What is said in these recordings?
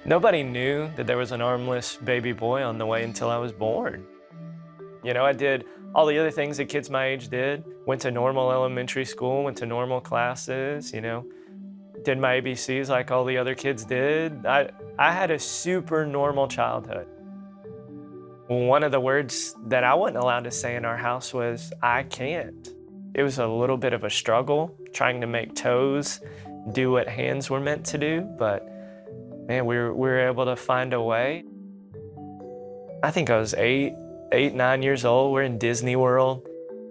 Nobody knew that there was an armless baby boy on the way until I was born. You know, I did all the other things that kids my age did. Went to normal elementary school, went to normal classes, did my ABCs like all the other kids did. I had a super normal childhood. One of the words that I wasn't allowed to say in our house was, "I can't." It was a little bit of a struggle trying to make toes do what hands were meant to do, but man, we were able to find a way. I think I was 9 years old. We're in Disney World.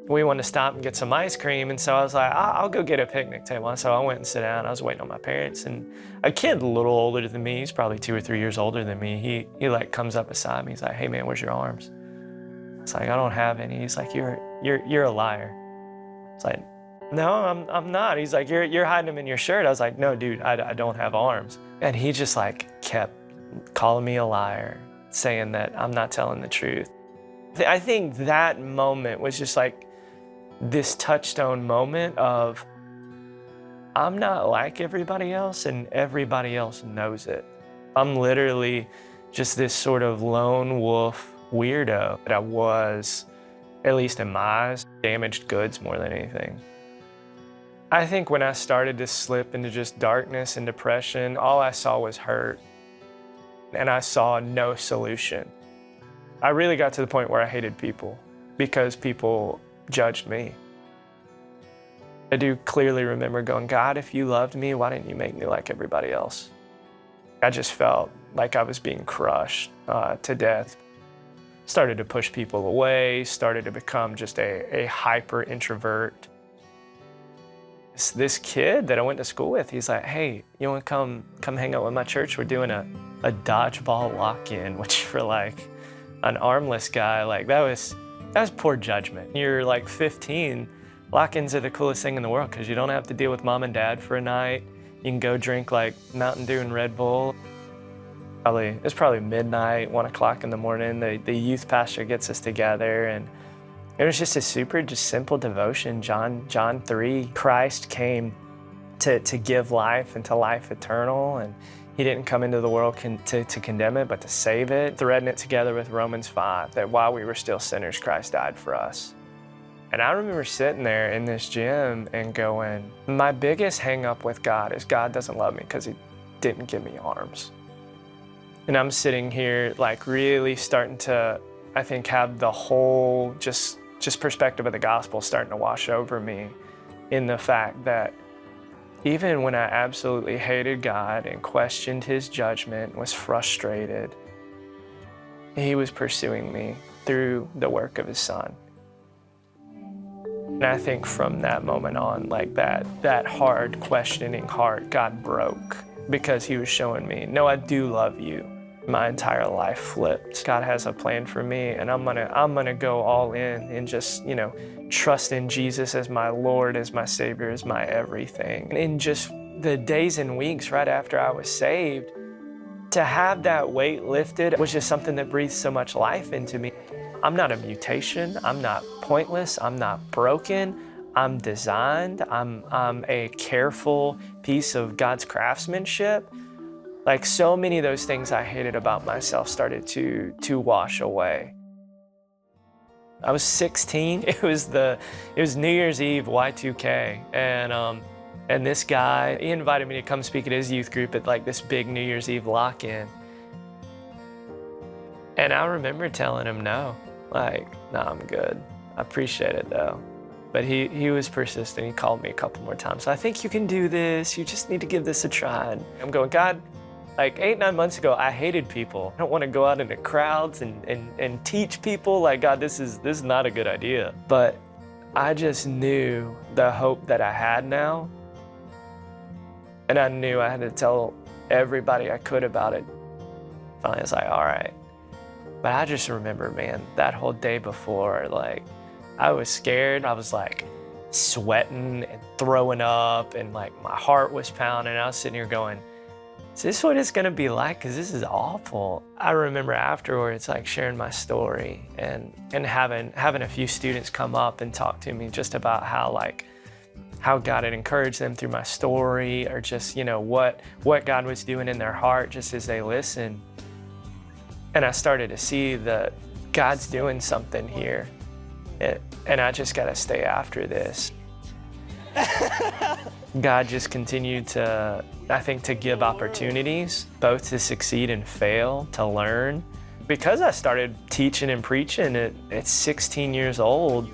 We wanted to stop and get some ice cream, and so I was like, I'll go get a picnic table. So I went and sat down. I was waiting on my parents, and a kid a little older than me, he's probably 2 or 3 years older than me, he like comes up beside me. He's like, "Hey man, where's your arms?" It's like, "I don't have any." He's like, "You're a liar." It's like, "No, I'm not." He's like, you're hiding them in your shirt." I was like, "No, dude, I don't have arms." And he just like kept calling me a liar, saying that I'm not telling the truth. I think that moment was just like this touchstone moment of, I'm not like everybody else, and everybody else knows it. I'm literally just this sort of lone wolf weirdo that I was, at least in my eyes, damaged goods more than anything. I think when I started to slip into just darkness and depression, all I saw was hurt, and I saw no solution. I really got to the point where I hated people because people judged me. I do clearly remember going, "God, if you loved me, why didn't you make me like everybody else?" I just felt like I was being crushed to death. Started to push people away, started to become just a hyper introvert. This kid that I went to school with, he's like, "Hey, you want to come hang out with my church? We're doing a dodgeball lock-in," which for like an armless guy, like that was poor judgment. You're like 15, lock-ins are the coolest thing in the world because you don't have to deal with mom and dad for a night. You can go drink like Mountain Dew and Red Bull. It was probably midnight, 1 o'clock in the morning. The youth pastor gets us together, and it was just a simple devotion. John 3, Christ came to give life and to life eternal, and he didn't come into the world to condemn it, but to save it. Threading it together with Romans 5, that while we were still sinners, Christ died for us. And I remember sitting there in this gym and going, my biggest hang up with God is God doesn't love me because he didn't give me arms. And I'm sitting here like really starting to, I think, have the whole just perspective of the gospel starting to wash over me, in the fact that even when I absolutely hated God and questioned his judgment, was frustrated, he was pursuing me through the work of his son. And I think from that moment on, like that hard questioning heart, God broke, because he was showing me, no, I do love you. My entire life flipped. God has a plan for me, and I'm gonna go all in and just, trust in Jesus as my Lord, as my Savior, as my everything. And in just the days and weeks right after I was saved, to have that weight lifted was just something that breathed so much life into me. I'm not a mutation. I'm not pointless. I'm not broken. I'm designed. I'm a careful piece of God's craftsmanship. Like, so many of those things I hated about myself started to wash away. I was 16. It was New Year's Eve, Y2K, and this guy, he invited me to come speak at his youth group at like this big New Year's Eve lock-in. And I remember telling him no, no, I'm good. I appreciate it though. But he was persistent. He called me a couple more times. So, "I think you can do this. You just need to give this a try." And I'm going, God, like 8-9 months ago, I hated people. I don't want to go out into crowds and teach people. Like, God, this is not a good idea. But I just knew the hope that I had now. And I knew I had to tell everybody I could about it. Finally, I was like, all right. But I just remember, man, that whole day before, like, I was scared. I was like sweating and throwing up, and like my heart was pounding. I was sitting here going, is this what it's gonna be like? Because this is awful. I remember afterwards, like, sharing my story and having a few students come up and talk to me just about how, like, how God had encouraged them through my story, or just, what God was doing in their heart just as they listened. And I started to see that God's doing something here. And I just got to stay after this. God just continued to, I think, to give opportunities, both to succeed and fail, to learn. Because I started teaching and preaching at 16 years old,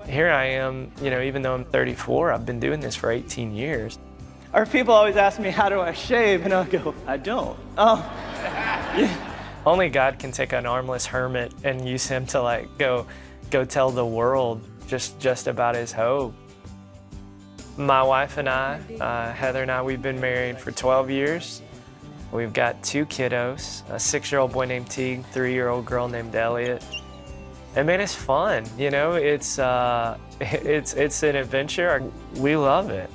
here I am, even though I'm 34, I've been doing this for 18 years. Our people always ask me, how do I shave? And I'll go, I don't. Only God can take an armless hermit and use him to go tell the world just about his hope. My wife and I, Heather and I, we've been married for 12 years. We've got 2 kiddos, a 6-year-old boy named Teague, 3-year-old girl named Elliot. And man, it's fun, it's an adventure. We love it.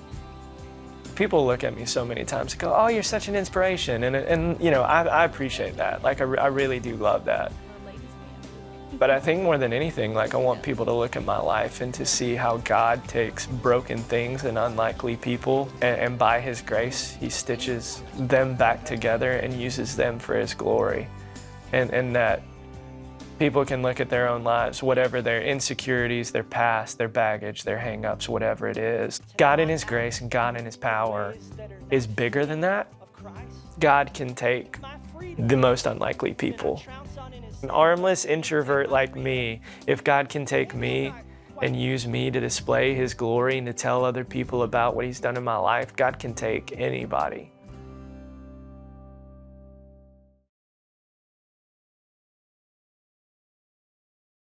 People look at me so many times and go, oh, you're such an inspiration. And I appreciate that. I really do love that. But I think more than anything, I want people to look at my life and to see how God takes broken things and unlikely people, and by his grace, he stitches them back together and uses them for his glory. And that people can look at their own lives, whatever their insecurities, their past, their baggage, their hang-ups, whatever it is. God in his grace and God in his power is bigger than that. God can take the most unlikely people. An armless introvert like me, if God can take me and use me to display his glory and to tell other people about what he's done in my life, God can take anybody.